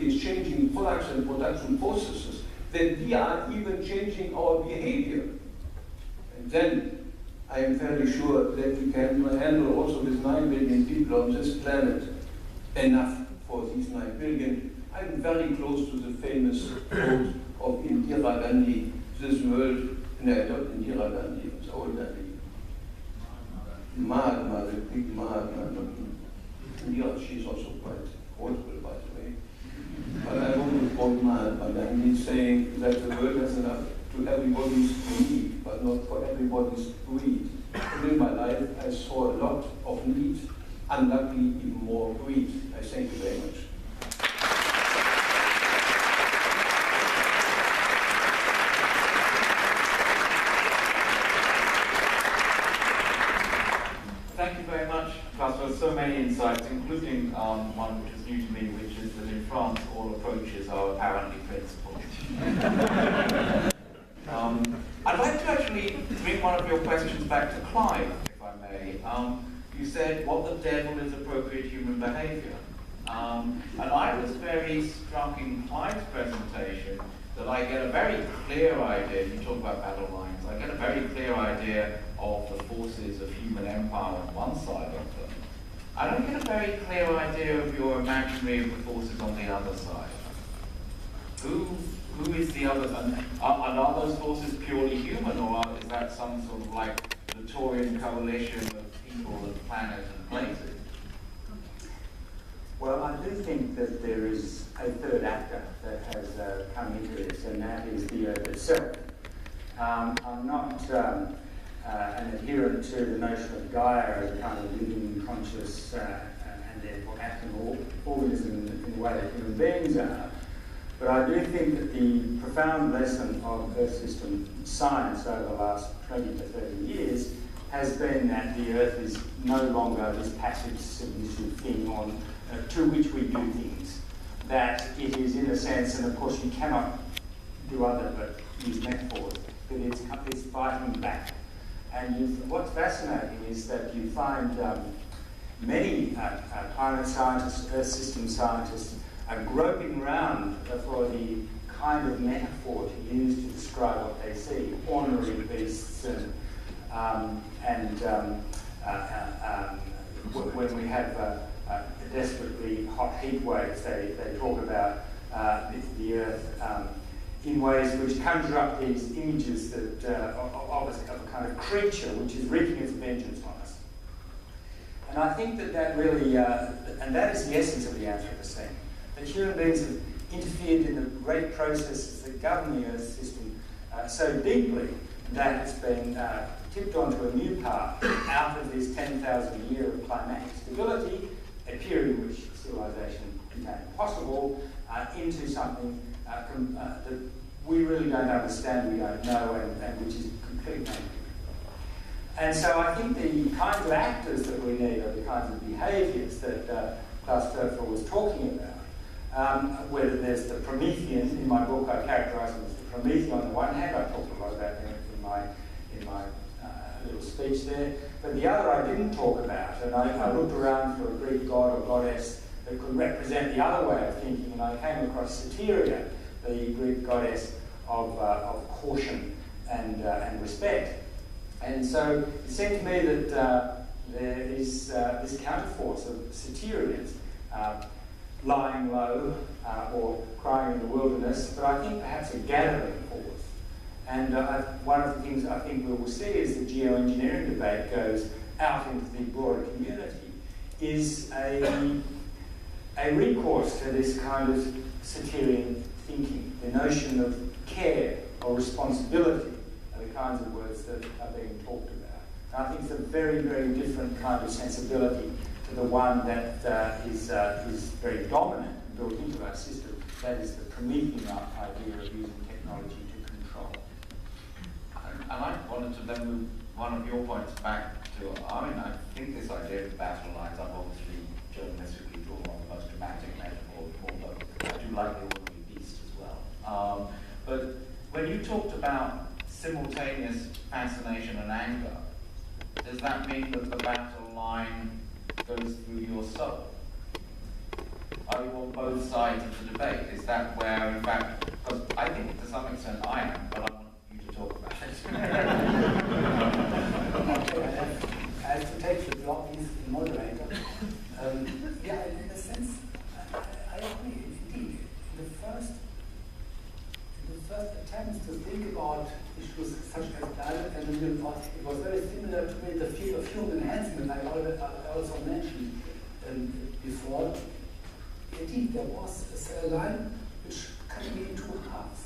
technology is changing products and production processes, then we are even changing our behavior. And then I am fairly sure that we can handle also with 9 billion people on this planet enough for these 9 billion. I'm very close to the famous quote of Indira Gandhi, this world, no, not Indira Gandhi, it's old Gandhi. Mahatma, the big Mahatma, Indira, she's also quite quotable, by the way. But I want to quote Mahatma Gandhi saying that the world has enough to everybody's need, but not for everybody's greed. And in my life, I saw a lot of need, unluckily even more greed. I thank you very much. Thank you very much, Klaus, for so many insights, including one which is new to me, which is that in France all approaches are apparently principled. I'd like to actually bring one of your questions back to Clive, if I may. You said, what the devil is appropriate human behavior? And I was very struck in Clive's presentation that I get a very clear idea, you talk about battle lines, I get a very clear idea of the forces of human empire on one side of them. I don't get a very clear idea of your imaginary of the forces on the other side. Who is the other, and are those forces purely human, or is that some sort of like Victorian coalition of people and planet and places? Well, I do think that there is a third actor that has come into this, and that is the Earth itself. I'm not an adherent to the notion of Gaia as a kind of living, conscious, and therefore acting organism in the way that human beings are. But I do think that the profound lesson of Earth system science over the last 20 to 30 years has been that the Earth is no longer this passive, submissive thing on to which we do things. That it is, in a sense, and of course you cannot do other but use metaphors, that it's fighting back. And what's fascinating is that you find many climate scientists, Earth system scientists, are groping around for the kind of metaphor to use to describe what they see. Ornery beasts when we have desperately hot heat waves, they talk about the Earth in ways which conjure up these images that of a kind of creature which is wreaking its vengeance on us. And I think that really, and that is the essence of the Anthropocene, that human beings have interfered in the great processes that govern the Earth system so deeply that it's been tipped onto a new path out of this 10,000 year of climatic stability, a period in which civilization became possible, into something that we really don't understand, we don't know, and which is completely. And so I think the kinds of actors that we need are the kinds of behaviours that Klaus Stouffer was talking about. Whether there's the Promethean, in my book I characterise them as the Promethean on the one hand, I talked a lot about them in my little speech there, but the other I didn't talk about, and I looked around for a Greek god or goddess that could represent the other way of thinking, and I came across Soteria, the Greek goddess of caution and respect. And so it seemed to me that there is this counterforce of Soterians lying low or crying in the wilderness, but I think perhaps a gathering force. And one of the things I think we will see as the geoengineering debate goes out into the broader community is a recourse to this kind of Soterian thinking. The notion of care or responsibility are the kinds of words that are being talked about. And I think it's a very, very different kind of sensibility to the one that is very dominant and built into our system. That is the Promethean idea of using technology to control. And I wanted to then move one of your points back to, I think this idea of battle lines, I've obviously journalistically drawn on the most dramatic metaphor, although I do like the ordinary beast as well. But when you talked about simultaneous fascination and anger, does that mean that the battle line goes through your soul? you on both sides of the debate? Is that where, in fact, because I think to some extent I am, but I want you to talk about it. Okay, I have to take the job, he's the moderator. Yeah, in a sense, I agree, indeed. In the first attempts to think about issues such as climate and environment, it was very similar to me in the field of human enhancement, I also mentioned before. Indeed, there was a line which cut me in two halves.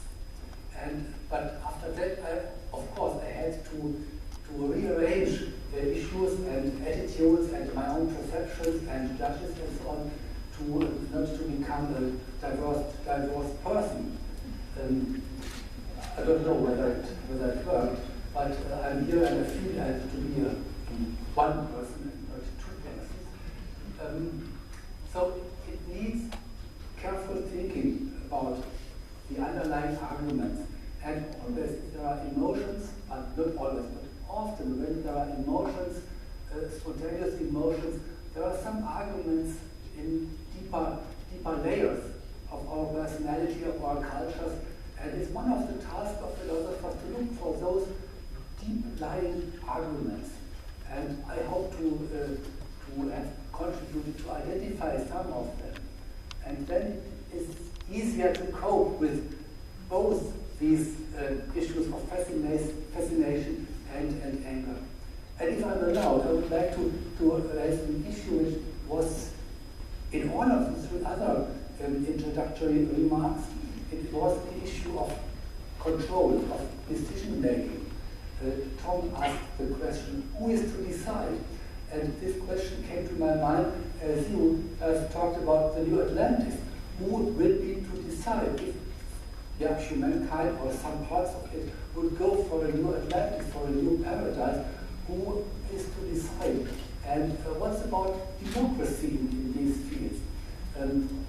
But after that, of course, I had to rearrange issues and attitudes and my own perceptions and judges and so on to not to become a diverse person. I don't know whether it worked, but I'm here and I feel I have to be one person and not two persons. So it needs careful thinking about the underlying arguments. And always, if there are emotions, but not always, but often when there are emotions, spontaneous emotions, there are some arguments in deeper layers of our personality, of our cultures, and it's one of the tasks of philosophers to look for those deep-lying arguments. And I hope to have contributed to identify some of them. And then it's easier to cope with both these issues of fascination and anger. And if I'm allowed, I would like to raise an issue which was in all of the three other introductory remarks. It was the issue of control, of decision making. Tom asked the question, who is to decide? And this question came to my mind as you have talked about the new Atlantis. Who will be to decide if humankind or some parts of it would go for a new Atlantis, for a new paradise? Who is to decide? And what's about democracy in these fields?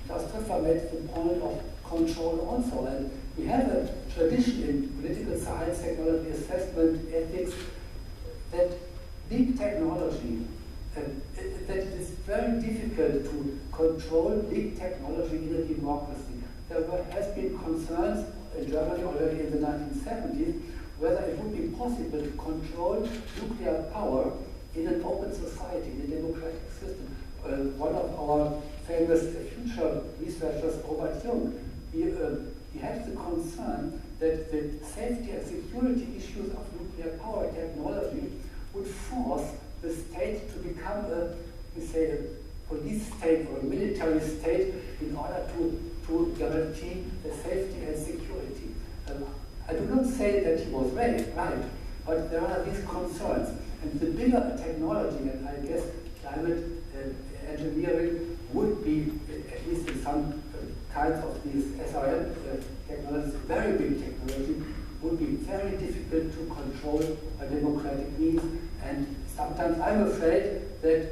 Christopher made the point of control also, and we have a tradition in political science, technology assessment, ethics, that big technology, that it is very difficult to control big technology in a democracy. There has been concerns in Germany already in the 1970s whether it would be possible to control nuclear power in an open society, in a democratic system. One of our famous future researchers, Robert Jung, he had the concern that the safety and security issues of nuclear power technology would force the state to become a police state or a military state in order to guarantee the safety and security. I do not say that he was right, but there are these concerns. And the bigger a technology, and I guess climate engineering would be, at least in some kinds of these SRM technologies, very big technology, would be very difficult to control by democratic means. And sometimes I'm afraid that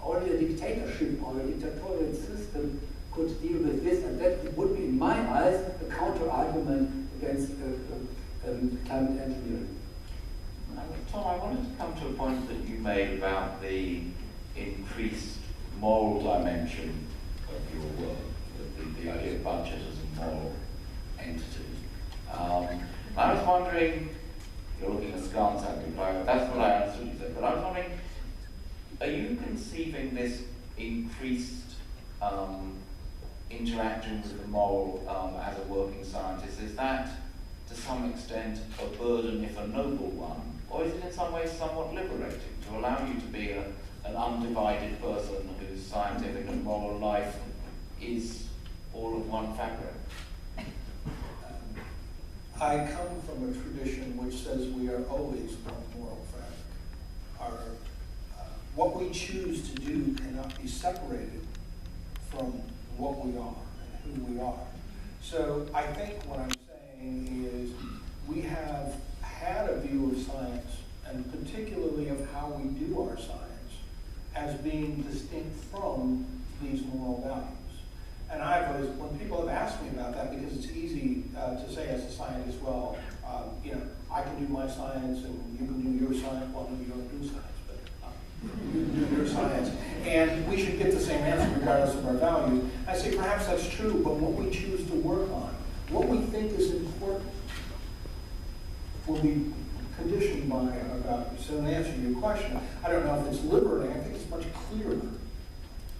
only a dictatorship or a dictatorial system could deal with this, and that would be, in my eyes, a counter-argument against climate engineering. Tom, I wanted to come to a point that you made about the increased moral dimension of your work, the idea of budget as a moral entity. I was wondering, you're looking askance at me, but that's what I understood you said, but I was wondering, are you conceiving this increased interaction with the moral as a working scientist? Is that to some extent a burden, if a noble one, or is it in some ways somewhat liberating to allow you to be an undivided person whose scientific and moral life is all of one fabric? I come from a tradition which says we are always one moral fabric. What we choose to do cannot be separated from what we are and who we are. So I think what I'm saying is we have had a view of science, and particularly of how we do our science, as being distinct from these moral values. And I've always, when people have asked me about that, because it's easy to say as a scientist, well, I can do my science and you can do your science. Well, no, you don't do science, but you can do your science. And we should get the same answer regardless of our values. I say perhaps that's true, but what we choose to work on, what we think is important, will be conditioned by our values. So in answer to your question, I don't know if it's liberating. I think it's much clearer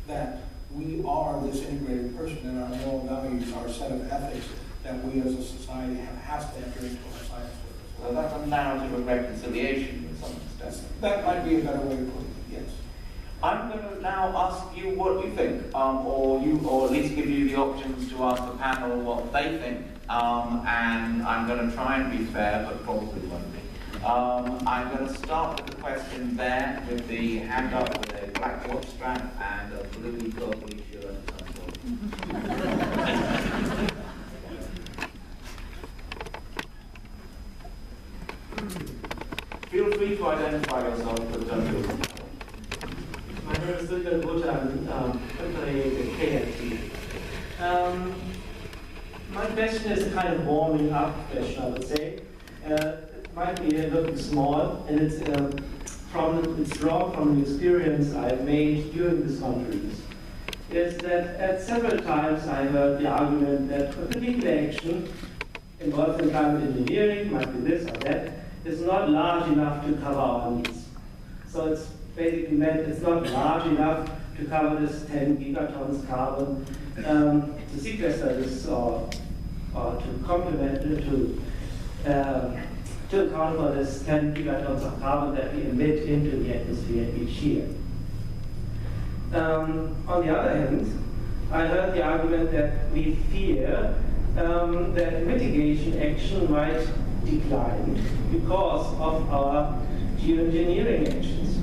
that we are this integrated person, and our moral values, our set of ethics that we as a society has to enter into our science work. So that's a narrative of reconciliation in some extent. That might be a better way to put it, yes. I'm going to now ask you what you think, or at least give you the options to ask the panel what they think, and I'm going to try and be fair, but probably won't be. I'm going to start with the question there, with the hand up with a black watch strap and a bluey purpley shirt of some sort. Feel free to identify yourself, but don't do it. My name is Silke Gutta, I'm currently KIT. My question is a kind of warming up question, I would say. It might be a little small, and it's drawn from the experience I've made during this conference. Is that at several times I heard the argument that a particular action involved in climate engineering, might be this or that, is not large enough to cover our needs. So it's basically meant it's not large enough to cover this 10 gigatons carbon, to sequester this or to complement to account for this 10 gigatons of carbon that we emit into the atmosphere each year. On the other hand, I heard the argument that we fear that mitigation action might decline because of our geoengineering actions.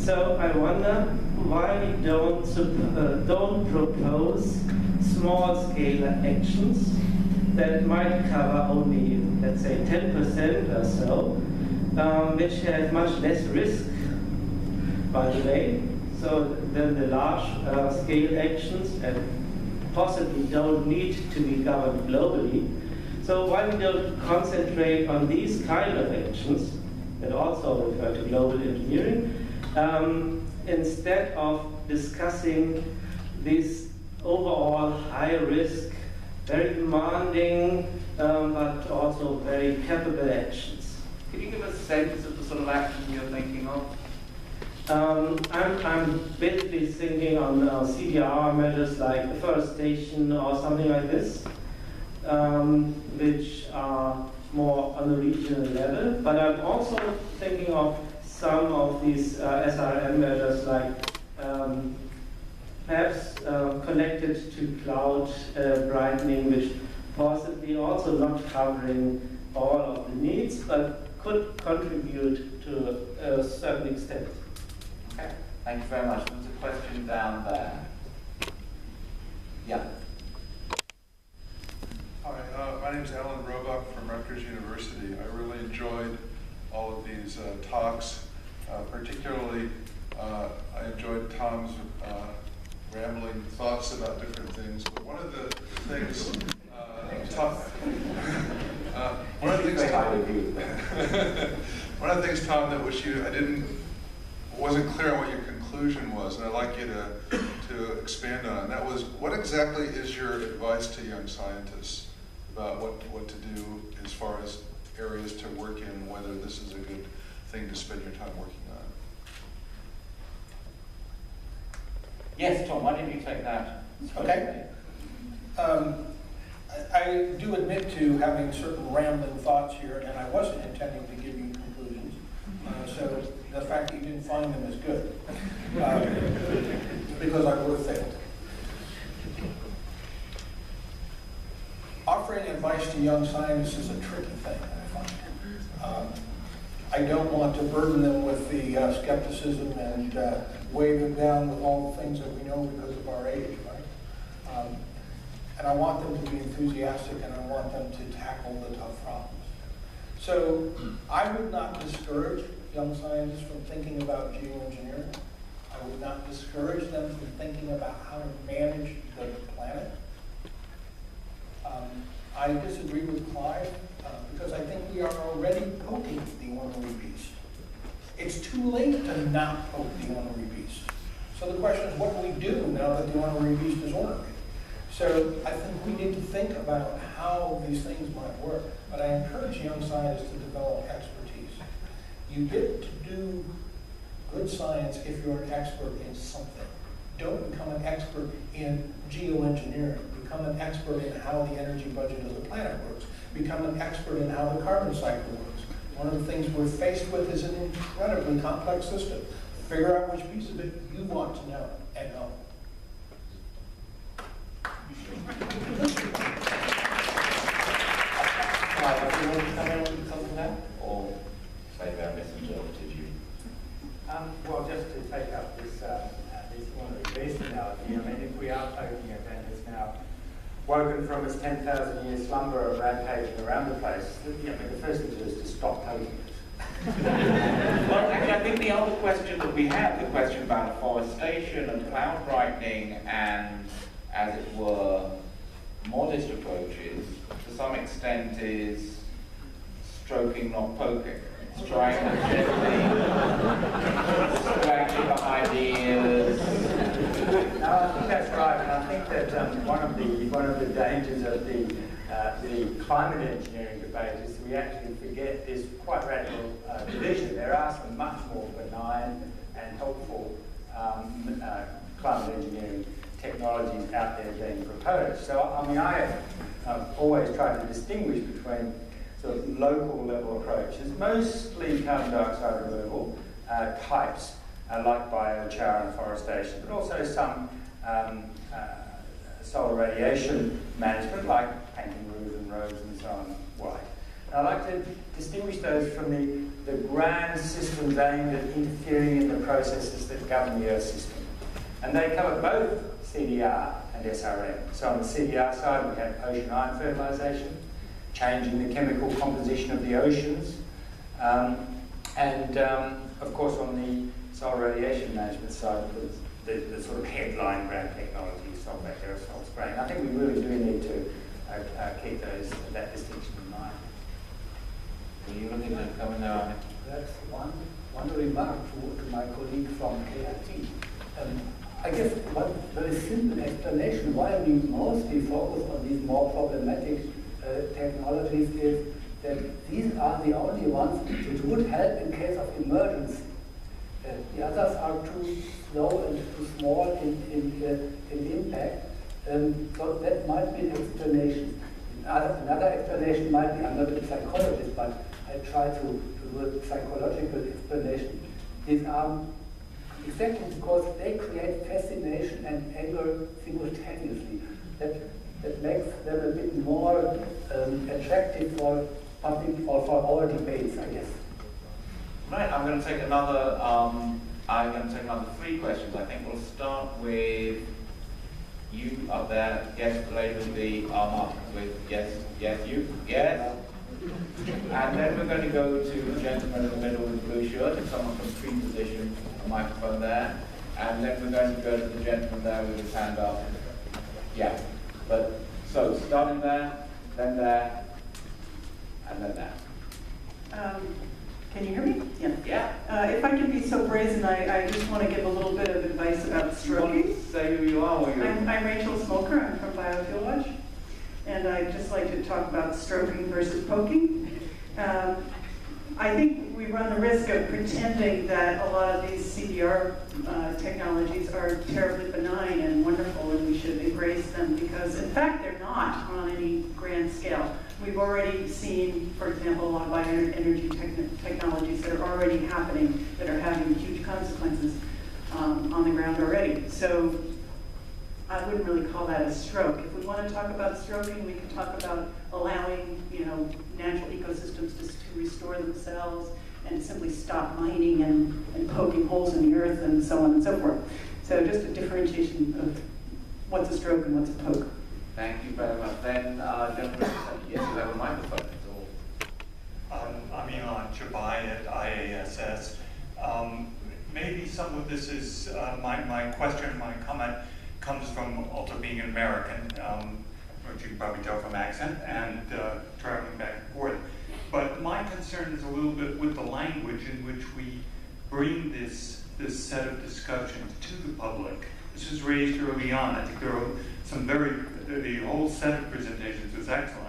So I wonder why we don't propose small-scale actions that might cover only, let's say, 10% or so, which have much less risk, by the way, so than the large-scale actions and possibly don't need to be governed globally. So why we don't concentrate on these kind of actions, that also refer to global engineering, instead of discussing these overall high-risk, very demanding, but also very capable actions. Could you give us a sense of the sort of action you're thinking of? I'm basically thinking on CDR measures like afforestation or something like this, which are more on the regional level. But I'm also thinking of some of these SRM measures like perhaps connected to cloud brightening, which possibly also not covering all of the needs, but could contribute to a certain extent. Okay, thank you very much. There's a question down there. Yeah. Hi, my name is Alan Roebuck from Rutgers University. I really enjoyed all of these talks. Particularly, I enjoyed Tom's rambling thoughts about different things. But one of the things, one of the things, Tom, that wasn't clear on what your conclusion was, and I'd like you to expand on. That was, what exactly is your advice to young scientists about what to do as far as areas to work in, and whether this is a good thing to spend your time working on? Yes, Tom, why don't you take that? Okay. I do admit to having certain rambling thoughts here, and I wasn't intending to give you conclusions. So the fact that you didn't find them is good, because I would have failed. Offering advice to young scientists is a tricky thing, I find. I don't want to burden them with the skepticism and weigh them down with all the things that we know because of our age, right? And I want them to be enthusiastic, and I want them to tackle the tough problems. So I would not discourage young scientists from thinking about geoengineering. I would not discourage them from thinking about how to manage the planet. I disagree with Clive because I think we are already poking the ornery beast. It's too late to not poke the ornery beast. So the question is, what do we do now that the honorary beast is ornery? So I think we need to think about how these things might work. But I encourage young scientists to develop expertise. You get to do good science if you're an expert in something. Don't become an expert in geoengineering. Become an expert in how the energy budget of the planet works. Become an expert in how the carbon cycle works. One of the things we're faced with is an incredibly complex system. Figure out which piece of it you want to know and know. Right, do you want to come in on something now? Or say I misinterpreted you? Well, just to take up this honorary beast analogy, I mean, if we are poking it and it's now woken from its 10,000-year slumber of rampaging around the place, the first thing to do is to stop poking it. Well, actually, I think the other question that we have, the question about afforestation and cloud brightening and, as it were, modest approaches, to some extent is stroking, not poking. It's trying to gently scratching behind the ears. No, I think that's right, and I think that one of the dangers of the climate engineering debate is we actually forget this quite radical division. There are some much more benign and helpful climate engineering technologies out there being proposed. So, I mean, I have always tried to distinguish between sort of local level approaches, mostly carbon dioxide removal types, like biochar and forestation, but also some solar radiation management, like painting roofs and roads and so on white. And I like to distinguish those from the grand systems aimed at interfering in the processes that govern the Earth system. And they cover both CDR and SRM. So on the CDR side, we have ocean iron fertilization, changing the chemical composition of the oceans, and of course on the solar radiation management side, the sort of headline grand technology, sulfate aerosol spraying. I think we really do need to keep that distinction in mind. Are you looking to come in now? That's one remark to my colleague from KIT. I guess one very simple explanation why we mostly focus on these more problematic technologies is that these are the only ones which would help in case of emergency. The others are too slow and too small in impact. So that might be an explanation. Another explanation might be, I'm not a psychologist, but I try to do a psychological explanation. These are exactly because they create fascination and anger simultaneously. That makes them a bit more attractive for public or for our debates, I guess. Right, I'm going to take another 3 questions. I think we'll start with you up there. Yes, the lady with the arm up with yes, you, yes. And then we're going to go to the gentleman in the middle with the blue shirt, if someone can pre-position a microphone there. And then we're going to go to the gentleman there with his hand up. Yeah, but so starting there, and then there. Can you hear me? Yeah. If I can be so brazen, I just want to give a little bit of advice about stroking. Say who you are. Or I'm Rachel Smoker. I'm from Biofuel Watch. And I'd just like to talk about stroking versus poking. I think we run the risk of pretending that a lot of these CBR technologies are terribly benign and wonderful, and we should embrace them because, in fact, they're not on any grand scale. We've already seen, for example, a lot of bioenergy technologies that are already happening that are having huge consequences on the ground already. So I wouldn't really call that a stroke. If we want to talk about stroking, we can talk about allowing, natural ecosystems to restore themselves and simply stop mining and poking holes in the earth and so on and so forth. So just a differentiation of what's a stroke and what's a poke. Thank you very much. Then, gentlemen, yes, you have a microphone. I'm Elon Chabai at IASS. Maybe some of this is, my question, my comment comes from also being an American, which you can probably tell from accent, and traveling back and forth. But my concern is a little bit with the language in which we bring this this set of discussions to the public? This was raised early on. I think there are some the whole set of presentations was excellent.